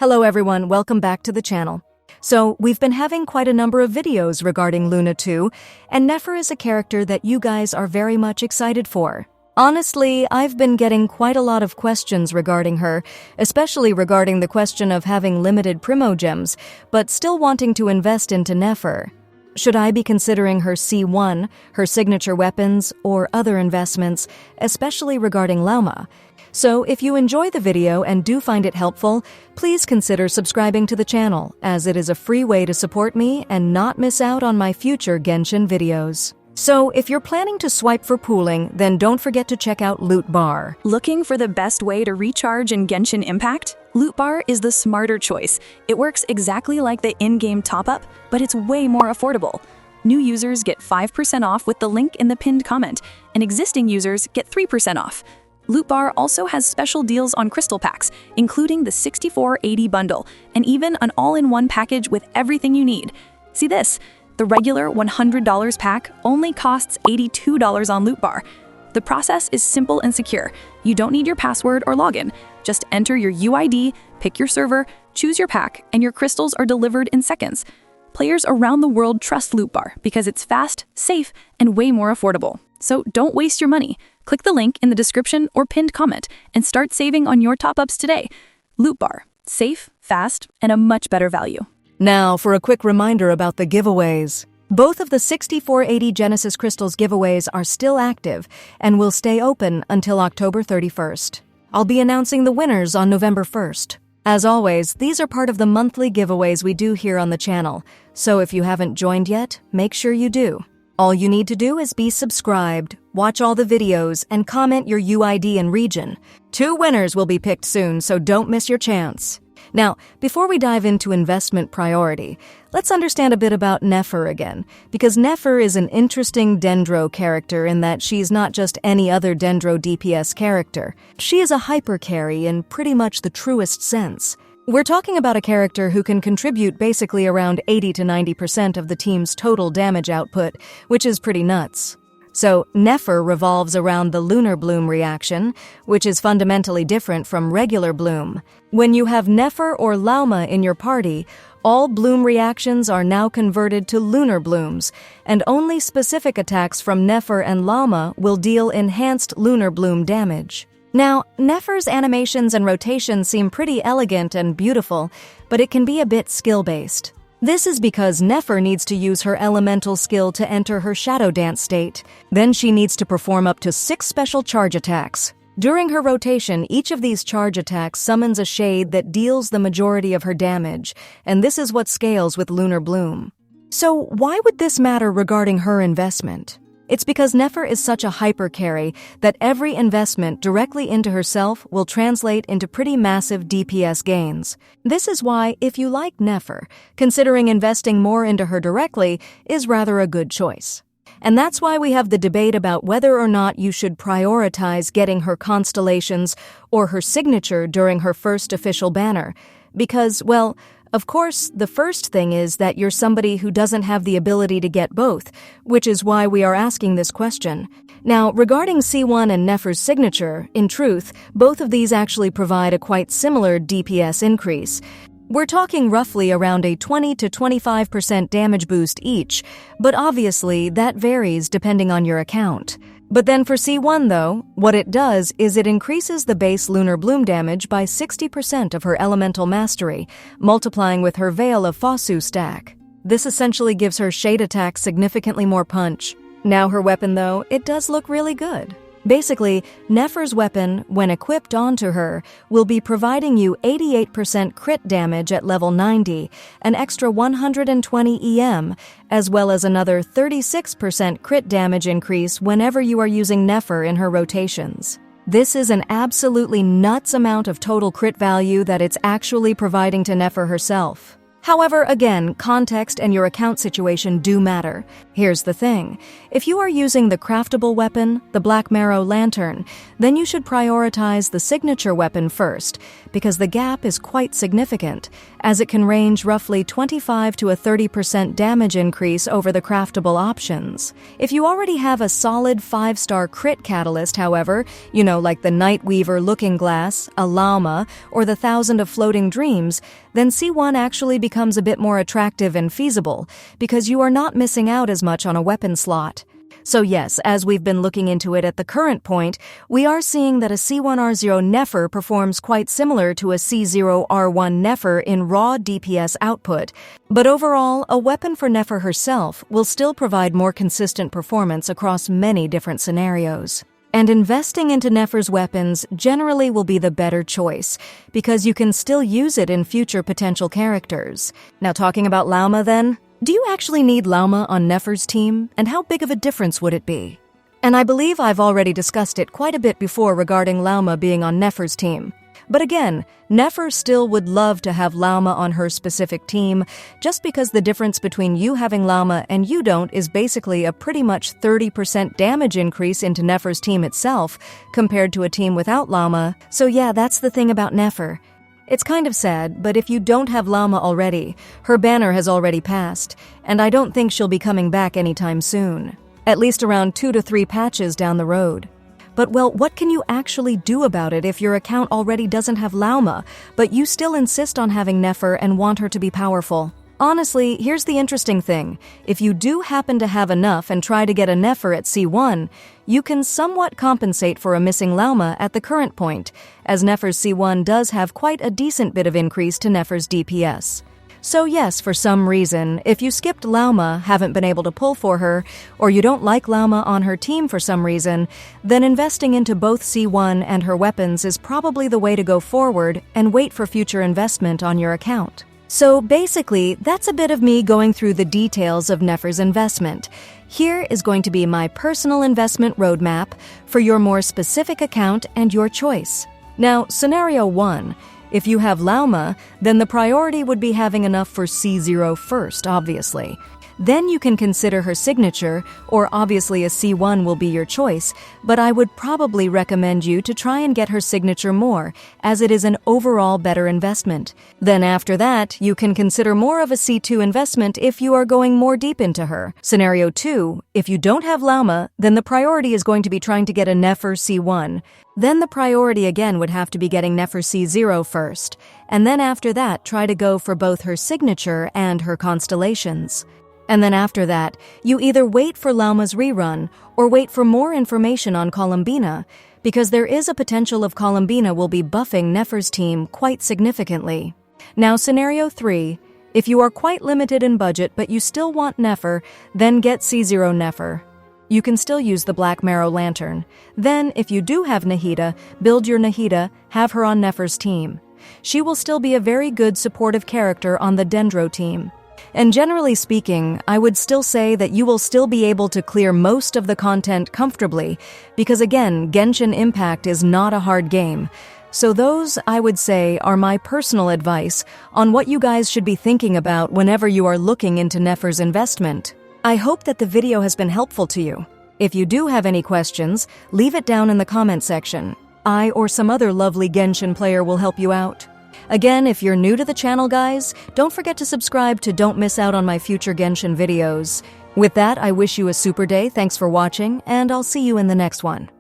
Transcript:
Hello everyone, welcome back to the channel. So, we've been having quite a number of videos regarding Luna 2, and Nefer is a character that you guys are very much excited for. Honestly, I've been getting quite a lot of questions regarding her, especially regarding the question of having limited Primogems, but still wanting to invest into Nefer. Should I be considering her C1, her signature weapons, or other investments, especially regarding Lauma? So if you enjoy the video and do find it helpful, please consider subscribing to the channel, as it is a free way to support me and not miss out on my future Genshin videos. So if you're planning to swipe for pooling, then don't forget to check out Loot Bar. Looking for the best way to recharge in Genshin Impact? Loot Bar is the smarter choice. It works exactly like the in-game top-up, but it's way more affordable. New users get 5% off with the link in the pinned comment, and existing users get 3% off. Loot Bar also has special deals on crystal packs, including the 6480 bundle, and even an all-in-one package with everything you need. See this? The regular $100 pack only costs $82 on Loot Bar. The process is simple and secure. You don't need your password or login. Just enter your UID, pick your server, choose your pack, and your crystals are delivered in seconds. Players around the world trust Loot Bar because it's fast, safe, and way more affordable. So don't waste your money. Click the link in the description or pinned comment and start saving on your top-ups today. Loot Bar. Safe, fast, and a much better value. Now for a quick reminder about the giveaways. Both of the 6480 Genesis Crystals giveaways are still active and will stay open until October 31st. I'll be announcing the winners on November 1st. As always, these are part of the monthly giveaways we do here on the channel, so if you haven't joined yet, make sure you do. All you need to do is be subscribed, watch all the videos, and comment your UID and region. 2 winners will be picked soon, so don't miss your chance. Now, before we dive into investment priority, let's understand a bit about Nefer again, because Nefer is an interesting Dendro character in that she's not just any other Dendro DPS character. She is a hyper carry in pretty much the truest sense. We're talking about a character who can contribute basically around 80 to 90% of the team's total damage output, which is pretty nuts. So, Nefer revolves around the Lunar Bloom reaction, which is fundamentally different from regular Bloom. When you have Nefer or Lauma in your party, all Bloom reactions are now converted to Lunar Blooms, and only specific attacks from Nefer and Lauma will deal enhanced Lunar Bloom damage. Now, Nefer's animations and rotations seem pretty elegant and beautiful, but it can be a bit skill-based. This is because Nefer needs to use her elemental skill to enter her Shadow Dance state. Then she needs to perform up to 6 special charge attacks. During her rotation, each of these charge attacks summons a shade that deals the majority of her damage, and this is what scales with Lunar Bloom. So why would this matter regarding her investment? It's because Nefer is such a hyper carry that every investment directly into herself will translate into pretty massive DPS gains. This is why, if you like Nefer, considering investing more into her directly is rather a good choice. And that's why we have the debate about whether or not you should prioritize getting her constellations or her signature during her first official banner. Because, well, of course, the first thing is that you're somebody who doesn't have the ability to get both, which is why we are asking this question. Now, regarding C1 and Nefer's signature, in truth, both of these actually provide a quite similar DPS increase. We're talking roughly around a 20 to 25% damage boost each, but obviously that varies depending on your account. But then for C1 though, what it does is it increases the base Lunar Bloom damage by 60% of her elemental mastery, multiplying with her Veil of Fosu stack. This essentially gives her shade attacks significantly more punch. Now her weapon though, it does look really good. Basically, Nefer's weapon, when equipped onto her, will be providing you 88% crit damage at level 90, an extra 120 EM, as well as another 36% crit damage increase whenever you are using Nefer in her rotations. This is an absolutely nuts amount of total crit value that it's actually providing to Nefer herself. However, again, context and your account situation do matter. Here's the thing. If you are using the craftable weapon, the Black Marrow Lantern, then you should prioritize the signature weapon first, because the gap is quite significant, as it can range roughly 25 to a 30% damage increase over the craftable options. If you already have a solid 5-star crit catalyst, however, like the Nightweaver Looking Glass, a Lauma, or the Thousand of Floating Dreams, then C1 actually becomes a bit more attractive and feasible, because you are not missing out as much on a weapon slot. So yes, as we've been looking into it at the current point, we are seeing that a C1R0 Nefer performs quite similar to a C0R1 Nefer in raw DPS output. But overall, a weapon for Nefer herself will still provide more consistent performance across many different scenarios. And investing into Nefer's weapons generally will be the better choice, because you can still use it in future potential characters. Now talking about Lauma then, do you actually need Lauma on Nefer's team, and how big of a difference would it be? And I believe I've already discussed it quite a bit before regarding Lauma being on Nefer's team. But again, Nefer still would love to have Lauma on her specific team, just because the difference between you having Lauma and you don't is basically a pretty much 30% damage increase into Nefer's team itself, compared to a team without Lauma. So yeah, that's the thing about Nefer. It's kind of sad, but if you don't have Lauma already, her banner has already passed, and I don't think she'll be coming back anytime soon. At least around 2 to 3 patches down the road. But well, what can you actually do about it if your account already doesn't have Lauma, but you still insist on having Nefer and want her to be powerful? Honestly, here's the interesting thing. If you do happen to have enough and try to get a Nefer at C1, you can somewhat compensate for a missing Lauma at the current point, as Nefer's C1 does have quite a decent bit of increase to Nefer's DPS. So yes, for some reason, if you skipped Lauma, haven't been able to pull for her, or you don't like Lauma on her team for some reason, then investing into both C1 and her weapons is probably the way to go forward and wait for future investment on your account. So basically, that's a bit of me going through the details of Nefer's investment. Here is going to be my personal investment roadmap for your more specific account and your choice. Now, scenario 1. If you have Lauma, then the priority would be having enough for C0 first, obviously. Then you can consider her signature, or obviously a C1 will be your choice, but I would probably recommend you to try and get her signature more, as it is an overall better investment. Then after that, you can consider more of a C2 investment if you are going more deep into her. Scenario 2, if you don't have Lauma, then the priority is going to be trying to get a Nefer C1. Then the priority again would have to be getting Nefer C0 first, and then after that try to go for both her signature and her constellations. And then after that, you either wait for Lauma's rerun or wait for more information on Columbina, because there is a potential of Columbina will be buffing Nefer's team quite significantly. Now scenario 3, if you are quite limited in budget but you still want Nefer, then get C0 Nefer. You can still use the Black Marrow Lantern. Then, if you do have Nahida, build your Nahida, have her on Nefer's team. She will still be a very good supportive character on the Dendro team. And generally speaking, I would still say that you will still be able to clear most of the content comfortably, because again, Genshin Impact is not a hard game. So those, I would say, are my personal advice on what you guys should be thinking about whenever you are looking into Nefer's investment. I hope that the video has been helpful to you. If you do have any questions, leave it down in the comment section. I or some other lovely Genshin player will help you out. Again, if you're new to the channel, guys, don't forget to subscribe to don't miss out on my future Genshin videos. With that, I wish you a super day, thanks for watching, and I'll see you in the next one.